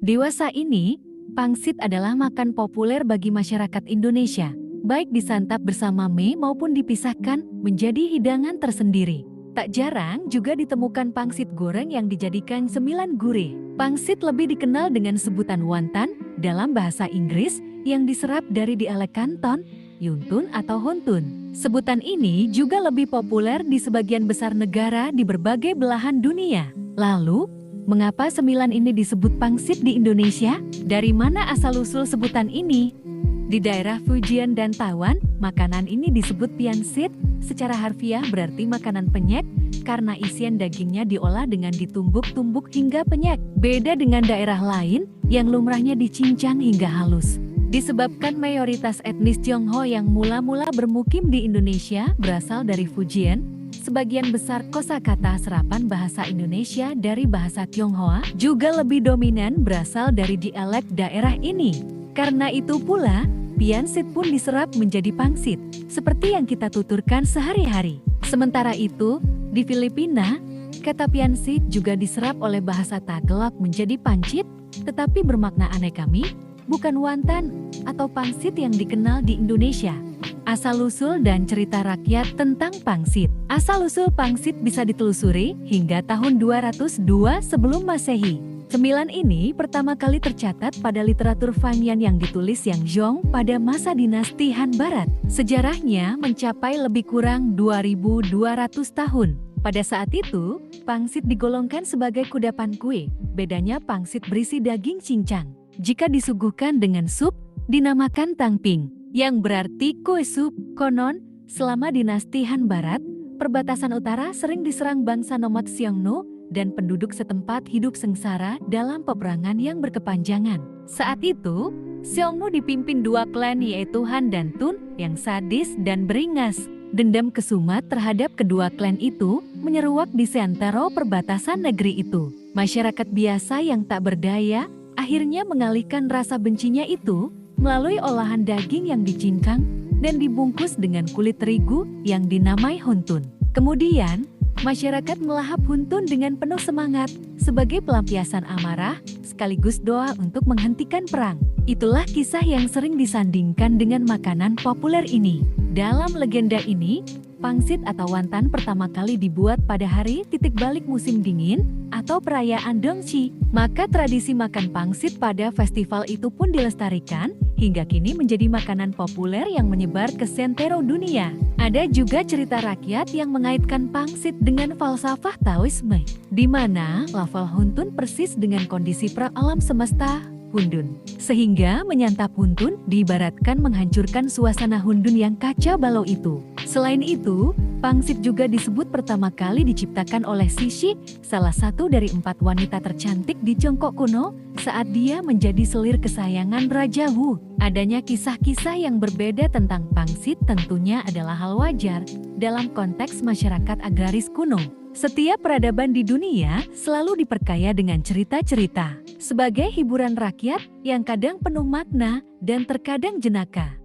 Dewasa ini, pangsit adalah makan populer bagi masyarakat Indonesia, baik disantap bersama mie maupun dipisahkan menjadi hidangan tersendiri. Tak jarang juga ditemukan pangsit goreng yang dijadikan cemilan gurih. Pangsit lebih dikenal dengan sebutan wonton dalam bahasa Inggris yang diserap dari dialek Kanton, Yuntun atau Hontun. Sebutan ini juga lebih populer di sebagian besar negara di berbagai belahan dunia. Lalu, mengapa cemilan ini disebut pangsit di Indonesia? Dari mana asal-usul sebutan ini? Di daerah Fujian dan Taiwan, makanan ini disebut piansit, secara harfiah berarti makanan penyek, karena isian dagingnya diolah dengan ditumbuk-tumbuk hingga penyek. Beda dengan daerah lain, yang lumrahnya dicincang hingga halus. Disebabkan mayoritas etnis Tionghoa yang mula-mula bermukim di Indonesia berasal dari Fujian, sebagian besar kosakata serapan bahasa Indonesia dari bahasa Tionghoa juga lebih dominan berasal dari dialek daerah ini. Karena itu pula, piansit pun diserap menjadi pangsit, seperti yang kita tuturkan sehari-hari. Sementara itu, di Filipina, kata piansit juga diserap oleh bahasa Tagalog menjadi pancit, tetapi bermakna aneka mie, bukan wonton atau pangsit yang dikenal di Indonesia. Asal-usul dan cerita rakyat tentang pangsit. Asal-usul pangsit bisa ditelusuri hingga tahun 202 sebelum Masehi. Cemilan ini pertama kali tercatat pada literatur Fanyan yang ditulis Yang Zhong pada masa dinasti Han Barat. Sejarahnya mencapai lebih kurang 2.200 tahun. Pada saat itu, pangsit digolongkan sebagai kudapan kue. Bedanya pangsit berisi daging cincang. Jika disuguhkan dengan sup, dinamakan tangping, yang berarti kue sup. Konon, selama dinasti Han Barat, perbatasan utara sering diserang bangsa nomad Xiongnu, dan penduduk setempat hidup sengsara dalam peperangan yang berkepanjangan. Saat itu, Xiongnu dipimpin dua klan yaitu Han dan Tun yang sadis dan beringas. Dendam kesumat terhadap kedua klan itu menyeruak di seantero perbatasan negeri itu. Masyarakat biasa yang tak berdaya akhirnya mengalihkan rasa bencinya itu melalui olahan daging yang dicincang dan dibungkus dengan kulit terigu yang dinamai huntun. Kemudian, masyarakat melahap huntun dengan penuh semangat sebagai pelampiasan amarah sekaligus doa untuk menghentikan perang. Itulah kisah yang sering disandingkan dengan makanan populer ini. Dalam legenda ini, pangsit atau wonton pertama kali dibuat pada hari titik balik musim dingin atau perayaan Dongqi. Maka tradisi makan pangsit pada festival itu pun dilestarikan hingga kini menjadi makanan populer yang menyebar ke seantero dunia. Ada juga cerita rakyat yang mengaitkan pangsit dengan falsafah Taoisme, di mana lafal huntun persis dengan kondisi pra-alam semesta, Hundun. Sehingga menyantap huntun diibaratkan menghancurkan suasana Hundun yang kacau balau itu. Selain itu, pangsit juga disebut pertama kali diciptakan oleh Cixi, salah satu dari 4 wanita tercantik di Tiongkok kuno, saat dia menjadi selir kesayangan Raja Wu. Adanya kisah-kisah yang berbeda tentang pangsit tentunya adalah hal wajar dalam konteks masyarakat agraris kuno. Setiap peradaban di dunia selalu diperkaya dengan cerita-cerita sebagai hiburan rakyat yang kadang penuh makna dan terkadang jenaka.